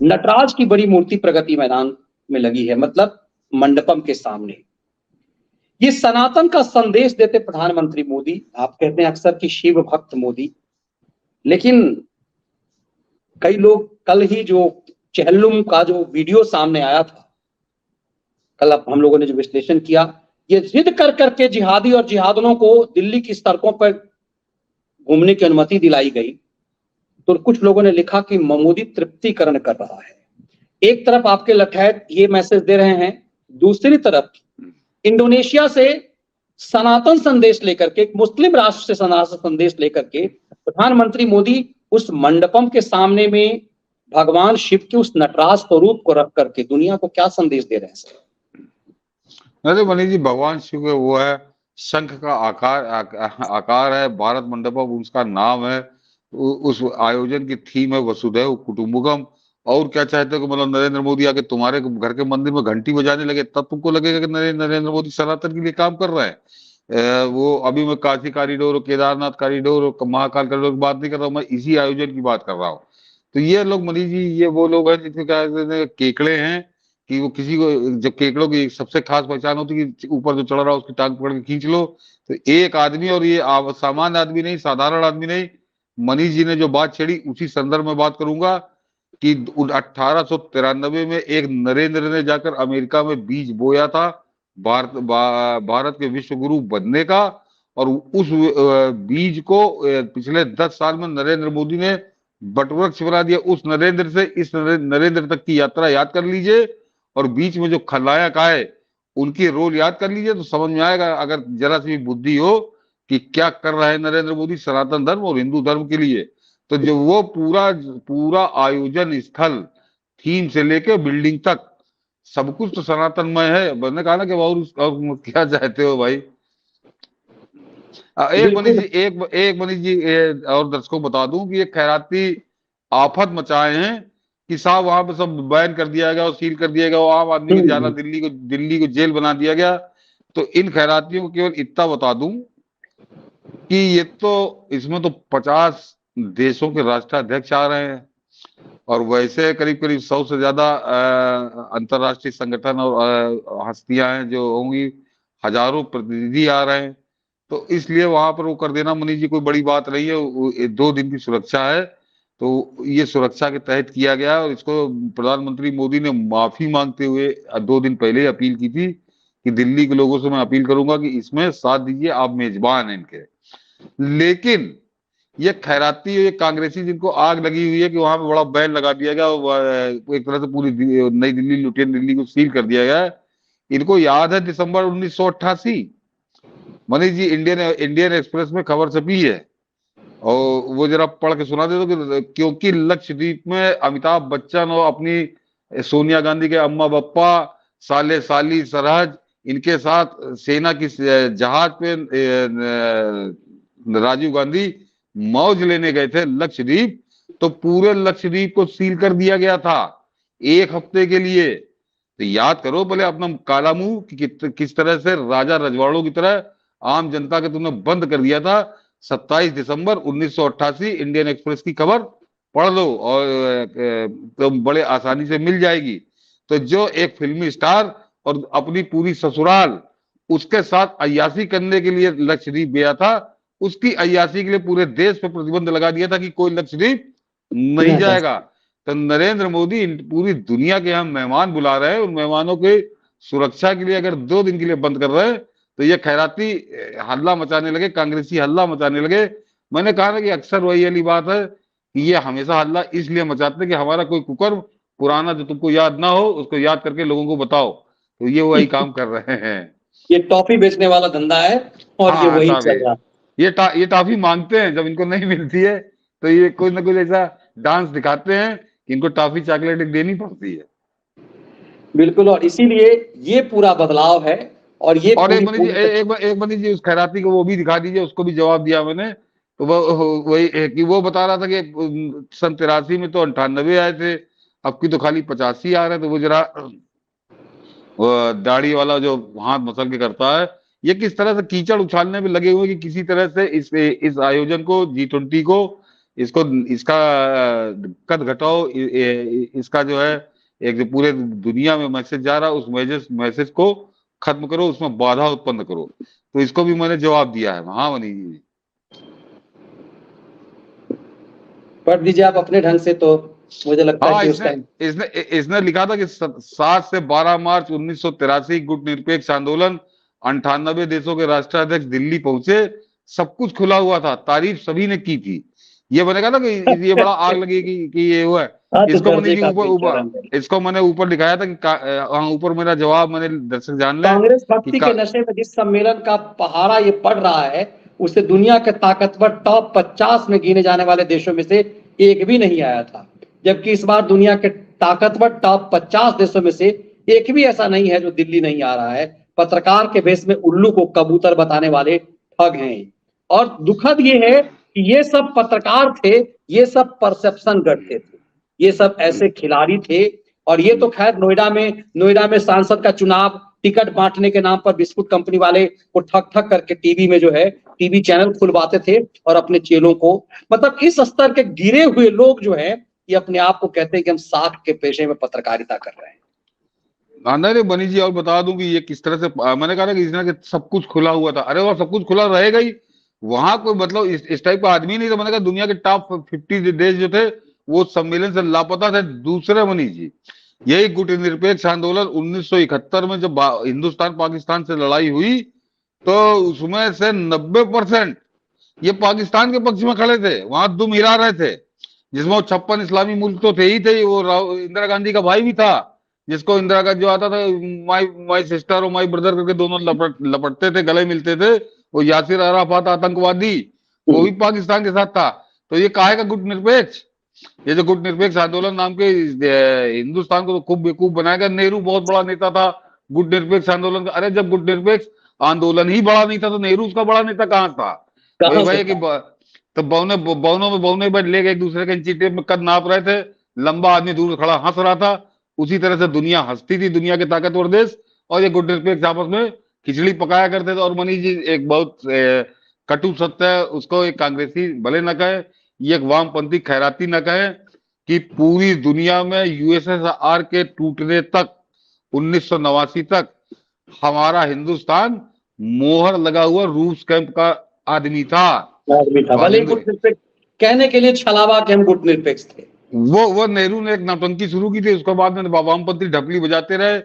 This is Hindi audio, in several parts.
नटराज की बड़ी मूर्ति प्रगति मैदान में लगी है, मतलब मंडपम के सामने। ये सनातन का संदेश देते प्रधानमंत्री मोदी। आप कहते हैं अक्सर कि शिव भक्त मोदी, लेकिन कई लोग कल ही जो चेहल्लुम का जो वीडियो सामने आया था, कल अब हम लोगों ने जो विश्लेषण किया, ये जिद कर करके जिहादी और जिहादनों को दिल्ली की सड़कों पर घूमने की अनुमति दिलाई गई, तो कुछ लोगों ने लिखा कि मोदी तृप्तिकरण कर रहा है। एक तरफ आपके लठैत ये मैसेज दे रहे हैं, दूसरी तरफ इंडोनेशिया से सनातन संदेश लेकर के, एक मुस्लिम राष्ट्र से सनातन संदेश लेकर के प्रधानमंत्री मोदी उस मंडपम के सामने में भगवान शिव के उस नटराज स्वरूप को रख करके दुनिया को क्या संदेश दे रहे हैं सर? अरे मनीष जी, भगवान शिव के वो है, शंख का आकार है, भारत मंडपम उसका नाम है, उस आयोजन की थीम है वसुधैव कुटुंबकम। और क्या चाहते हो कि मतलब नरेंद्र मोदी आके तुम्हारे घर के मंदिर में घंटी बजाने लगे, तब तुमको लगेगा कि नरेंद्र मोदी सनातन के लिए काम कर रहे हैं। वो अभी मैं Kashi corridor, Kedarnath corridor, Mahakal corridor की बात नहीं कर रहा हूँ, मैं इसी आयोजन की बात कर रहा हूँ। तो ये लोग मनीष जी, ये वो लोग हैं जिसके क्या केकड़े हैं कि वो किसी को, जब केकड़ों की सबसे खास पहचान होती है कि ऊपर जो चढ़ रहा है उसकी टांग पकड़ के खींच लो। तो एक आदमी, और ये सामान्य आदमी नहीं, साधारण आदमी नहीं, मनीष जी ने जो बात छेड़ी उसी संदर्भ में बात करूंगा कि 1893 में एक नरेंद्र ने जाकर अमेरिका में बीज बोया था भारत के विश्व गुरु बनने का, और उस बीज को पिछले 10 साल में नरेंद्र मोदी ने बटवृक्ष बना दिया। उस नरेंद्र से इस नरेंद्र तक की यात्रा याद कर लीजिए, और बीच में जो खलनायक आए उनकी रोल याद कर लीजिए, तो समझ में आएगा, अगर जरा सी बुद्धि हो, कि क्या कर रहा है नरेंद्र मोदी सनातन धर्म और हिंदू धर्म के लिए। तो जो वो पूरा पूरा आयोजन स्थल, थीम से लेके बिल्डिंग तक, सब कुछ तो सनातनमय है। मैंने कहा ना कि और क्या चाहते हो भाई। एक मनीष जी, एक मनीष जी, और दर्शकों बता दूं कि ये खैराती आफत मचाए हैं कि साहब वहां पे सब बैन कर दिया गया और सील कर दिया गया, आम आदमी की जाना, दिल्ली को जेल बना दिया गया। तो इन खैरातियों को केवल इतना बता दूं कि ये तो, इसमें तो 50 देशों के राष्ट्राध्यक्ष आ रहे हैं, और वैसे करीब करीब 100 से ज्यादा अंतरराष्ट्रीय संगठन और हस्तियां हैं जो होंगी, हजारों प्रतिनिधि आ रहे हैं। तो इसलिए वहां पर वो कर देना मनीष जी कोई बड़ी बात नहीं है। 2 दिन की सुरक्षा है, तो ये सुरक्षा के तहत किया गया है। और इसको प्रधानमंत्री मोदी ने माफी मांगते हुए 2 दिन पहले अपील की थी कि दिल्ली के लोगों से मैं अपील करूंगा कि इसमें साथ दीजिए, आप मेजबान हैं इनके। लेकिन ये खैराती, ये कांग्रेसी जिनको आग लगी हुई है कि वहां पे बड़ा बैन लगा दिया गया, एक तरह से पूरी नई दिल्ली, लुटियन दिल्ली को सील कर दिया गया है। इनको याद है दिसंबर 1988, मनीष जी, इंडियन एक्सप्रेस में खबर छपी है, और वो जरा पढ़ के सुना दे दो। क्योंकि लक्षद्वीप में अमिताभ बच्चन और अपनी सोनिया गांधी के अम्मा बप्पा, साले साली सरहज, इनके साथ सेना की जहाज पे राजीव गांधी मौज लेने गए थे लक्षद्वीप। तो पूरे लक्षद्वीप को सील कर दिया गया था 1 हफ्ते के लिए। तो याद करो बोले अपना काला मुंह कि किस तरह से राजा रजवाड़ों की तरह आम जनता के तुमने बंद कर दिया था। 27 दिसंबर 1988 इंडियन एक्सप्रेस की खबर पढ़ लो, और तो बड़े आसानी से मिल जाएगी। तो जो एक फिल्मी स्टार और अपनी पूरी ससुराल उसके साथ अय्याशी करने के लिए लक्षद्वीप गया था, उसकी अय्याशी के लिए पूरे देश पर प्रतिबंध लगा दिया था कि कोई लक्षद्वीप नहीं जाएगा। तो नरेंद्र मोदी पूरी दुनिया के हम मेहमान बुला रहे हैं, उन मेहमानों के सुरक्षा के लिए अगर 2 दिन के लिए बंद कर रहे हैं, तो ये खैराती हल्ला मचाने लगे, कांग्रेसी हल्ला मचाने लगे। मैंने कहा ना कि अक्सर वही वाली बात है कि ये हमेशा हल्ला इसलिए मचाते हैं कि हमारा कोई कुकर्म पुराना जो तुमको याद ना हो उसको याद करके लोगों को बताओ। तो ये वही काम कर रहे हैं। ये टॉफी बेचने वाला धंधा है, और ये वही चल रहा है। ये टॉफी मांगते हैं, जब इनको नहीं मिलती है तो ये कोई ना कोई ऐसा डांस दिखाते हैं कि इनको टॉफी चॉकलेट देनी पड़ती है। बिल्कुल, और इसीलिए ये पूरा बदलाव है। और ये और एक बनी जी उस खैराती को वो भी दिखा दीजिए, उसको भी जवाब दिया मैंने। तो वही कि वो बता रहा था कि सन 83 में तो 98 आए थे, अब की तो खाली 85 आ रहे हैं। तो वो जरा दाढ़ी वाला जो हाथ मसल के करता है, ये किस तरह से कीचड़ उछालने में लगे हुए कि किसी तरह से इस आयोजन को, G20 को इसको इसका कद घटाओ, इसका जो है एक जो पूरे दुनिया में मैसेज जा रहा है उस मैसेज को खत्म करो, उसमें बाधा उत्पन्न करो। तो इसको भी मैंने जवाब दिया है। हाँ मनीष जी, पढ़ दीजिए आप अपने ढंग से, तो मुझे लगता है हाँ, कि इसने उसका इसने इसने लिखा था कि 7 से 12 मार्च 1983 गुटनिरपेक्ष आंदोलन, 98 देशों के राष्ट्राध्यक्ष दिल्ली पहुंचे, सब कुछ खुला हुआ था, तारीफ सभी ने की थी। ये मैंने कहा था कि ये बड़ा आग लगी कि ये हुआ है। हाँ, तो इसको मैंने दर्जे जी का ऊपर भी चरण है। ऊपर इसको मैंने ऊपर दिखाया था कि हाँ, ऊपर मेरा जवाब, मैंने दर्शक जान लें कांग्रेस कि भक्ति के नशे में जिस सम्मेलन का पहाड़ा ये पड़ रहा है, उसे दुनिया के ताकतवर टॉप 50 में गिने जाने वाले देशों में से एक भी नहीं आया था। जबकि इस बार दुनिया के ताकतवर टॉप 50 देशों में से एक भी ऐसा नहीं है जो दिल्ली नहीं आ रहा है। पत्रकार के भेष में उल्लू को कबूतर बताने वाले ठग हैं। और दुखद ये है कि ये सब पत्रकार थे, ये सब परसेप्शन गढ़ते थे, ये सब ऐसे खिलाड़ी थे। और ये तो खैर नोएडा में सांसद का चुनाव टिकट बांटने के नाम पर बिस्कुट कंपनी वाले को ठग ठग करके टीवी में जो है टीवी चैनल खुलवाते थे और अपने चेलों को, मतलब इस स्तर के गिरे हुए लोग जो है ये अपने आप को कहते हैं कि हम साख के पेशे में पत्रकारिता कर रहे हैं। नहीं मनीष जी, और बता दूं कि ये किस तरह से मैंने कहा ना कि इसने कि सब कुछ खुला हुआ था। अरे वह सब कुछ खुला रहेगा ही, वहां कोई मतलब इस टाइप का आदमी नहीं था। मैंने कहा दुनिया के टॉप 50 देश जो थे वो सम्मेलन से लापता थे। दूसरे मनीष जी, यही गुटनिरपेक्ष आंदोलन 1971 में जब हिंदुस्तान पाकिस्तान से लड़ाई हुई तो उसमें से 90% ये पाकिस्तान के पक्ष में खड़े थे, वहां दुम हिला रहे थे, जिसमें 56 इस्लामी मुल्क तो थे ही थे। वो इंदिरा गांधी का भाई भी था, जिसको इंदिरा गांधी जो आता था माई सिस्टर और माई ब्रदर करके दोनों लपटते थे, गले मिलते थे, वो यासिर अराफात आतंकवादी, वो भी पाकिस्तान के साथ था। तो ये काहे का गुट निरपेक्ष, ये जो गुट निरपेक्ष आंदोलन नाम के हिंदुस्तान को तो खूब बेवकूफ बनाएगा। नेहरू बहुत बड़ा नेता था गुट निरपेक्ष आंदोलन का। अरे जब गुट निरपेक्ष आंदोलन ही बड़ा नहीं था तो नेहरू उसका बड़ा नेता कहाँ था? वही भाई कि तो बौनों में बौने बैठ लेके एक दूसरे के इंची में कद नाप रहे थे, लंबा आदमी दूर खड़ा हंस रहा था। उसी तरह से दुनिया हंसती थी, दुनिया के ताकतवर देश, और ये गुट निरपेक्ष आपस में खिचड़ी पकाया करते थे। और मनीष जी एक बहुत कटु सत्य है, उसको एक कांग्रेसी भले न कहे, ये एक वामपंथी खैराती न कहे, कि पूरी दुनिया में यूएसएसआर के टूटने तक 1989 तक हमारा हिंदुस्तान मोहर लगा हुआ रूस कैंप का आदमी था। भले गुट निरपेक्ष कहने के लिए छलावा के हम गुट निरपेक्ष थे। वो नेहरू ने एक नौटंकी शुरू की थी, उसके बाद में वामपंथी ढपली बजाते रहे।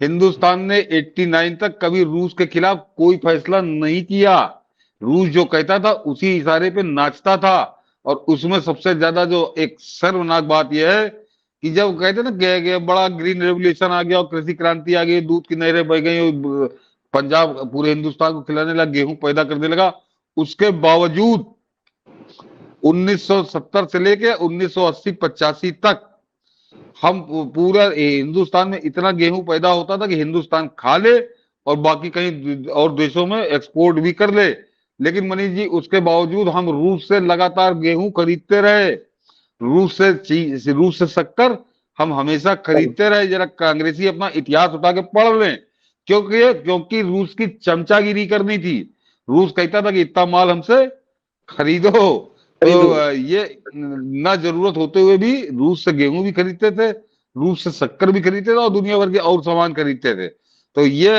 हिंदुस्तान ने 89 तक कभी रूस के खिलाफ कोई फैसला नहीं किया। रूस जो कहता था उसी इशारे पे नाचता था। और उसमें सबसे ज्यादा जो एक शर्मनाक बात यह है कि जब कहते ना कि बड़ा ग्रीन रेवोल्यूशन आ गया और कृषि क्रांति आ गई, दूध की नहरें बह गई, पंजाब पूरे हिंदुस्तान को खिलाने लगा, गेहूं पैदा करने लगा, उसके बावजूद 1970 से लेके 1980-85 तक हम पूरा हिंदुस्तान में इतना गेहूं पैदा होता था कि हिंदुस्तान खा ले और बाकी कहीं और देशों में एक्सपोर्ट भी कर ले। लेकिन मनीष जी उसके बावजूद हम रूस से लगातार गेहूं खरीदते रहे, रूस से शक्कर हम हमेशा खरीदते रहे। जरा कांग्रेसी अपना इतिहास उठा के पढ़ लें, क्योंकि रूस की चमचागिरी करनी थी। रूस कहता था कि इतना माल हमसे खरीदो, तो ये ना जरूरत होते हुए भी रूस से गेहूं भी खरीदते थे, रूस से शक्कर भी खरीदते थे और दुनिया भर के और सामान खरीदते थे। तो ये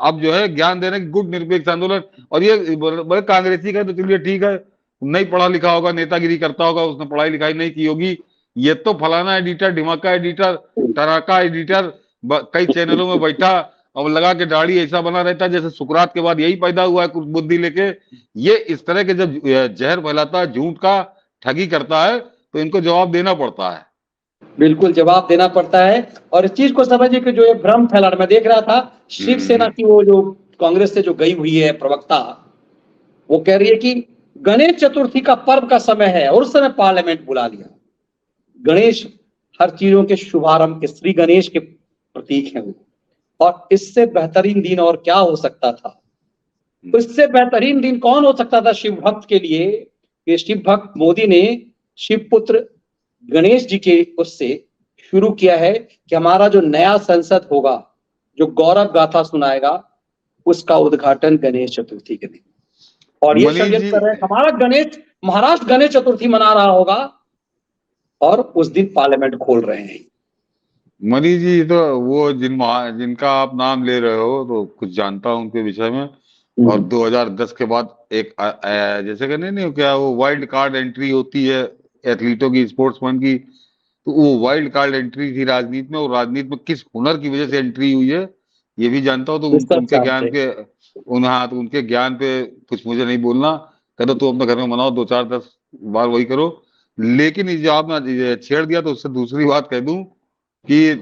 अब जो है ज्ञान देने की गुट निरपेक्ष आंदोलन, और ये बड़े कांग्रेसी का तो चलिए ठीक है, नहीं पढ़ा लिखा होगा, नेतागिरी करता होगा, उसने पढ़ाई लिखाई नहीं की होगी। ये तो फलाना एडिटर, ढिमाका एडिटर, टराका एडिटर कई चैनलों में बैठा और लगा के दाढ़ी ऐसा बना रहता है जैसे सुकरात के बाद यही पैदा हुआ है कुछ बुद्धि लेके। ये इस तरह के जब जहर फैलाता है, झूठ का ठगी करता है, तो इनको जवाब देना पड़ता है। बिल्कुल जवाब देना पड़ता है। और इस चीज को समझिए कि जो ये भ्रम फैला, मैं देख रहा था शिवसेना की वो जो कांग्रेस से जो गई हुई है प्रवक्ता, वो कह रही है कि गणेश चतुर्थी का पर्व का समय है और उस समय पार्लियामेंट बुला लिया। गणेश हर चीजों के शुभारंभ के श्री गणेश के प्रतीक हैं वो, और इससे बेहतरीन दिन और क्या हो सकता था? इससे बेहतरीन दिन कौन हो सकता था शिव भक्त के लिए कि शिव भक्त मोदी ने शिव पुत्र गणेश जी के उससे शुरू किया है कि हमारा जो नया संसद होगा, जो गौरव गाथा सुनाएगा, उसका उद्घाटन गणेश चतुर्थी के दिन। और ये षड्यंत्र कर रहे हैं हमारा गणेश महाराष्ट्र गणेश चतुर्थी मना रहा होगा और उस दिन पार्लियामेंट खोल रहे हैं। मनीष जी, तो वो जिनका आप नाम ले रहे हो तो कुछ जानता हूं उनके विषय में। और 2010 के बाद एक जैसे कि नहीं क्या वो वाइल्ड कार्ड एंट्री होती है एथलीटों की, स्पोर्ट्समैन की, तो वो वाइल्ड कार्ड एंट्री थी राजनीति में, और राजनीति में किस हुनर की वजह से एंट्री हुई है ये भी जानता हूं। तो ये सब उनके ज्ञान जानते पे तो उनके ज्ञान पे कुछ मुझे नहीं बोलना। करो तो अपने घर में मनाओ, 2 4 10 बार वही करो। लेकिन ये जो आपने ये छेड़ दिया तो उससे दूसरी बात कह दूं कि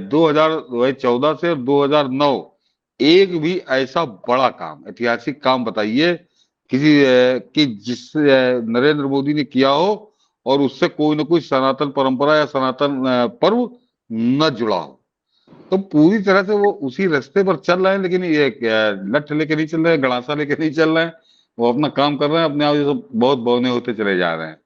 2014 से 2009 एक भी ऐसा बड़ा काम, ऐतिहासिक काम बताइए कि जिस नरेंद्र मोदी ने किया हो और उससे कोई ना कोई सनातन परंपरा या सनातन पर्व न जुड़ा हो। तो पूरी तरह से वो उसी रास्ते पर चल रहे हैं, लेकिन ये लठ लेके नहीं चल रहे हैं, गड़ासा लेके नहीं चल रहे हैं। वो अपना काम कर रहे हैं, अपने आप ये सब बहुत बौने होते चले जा रहे हैं।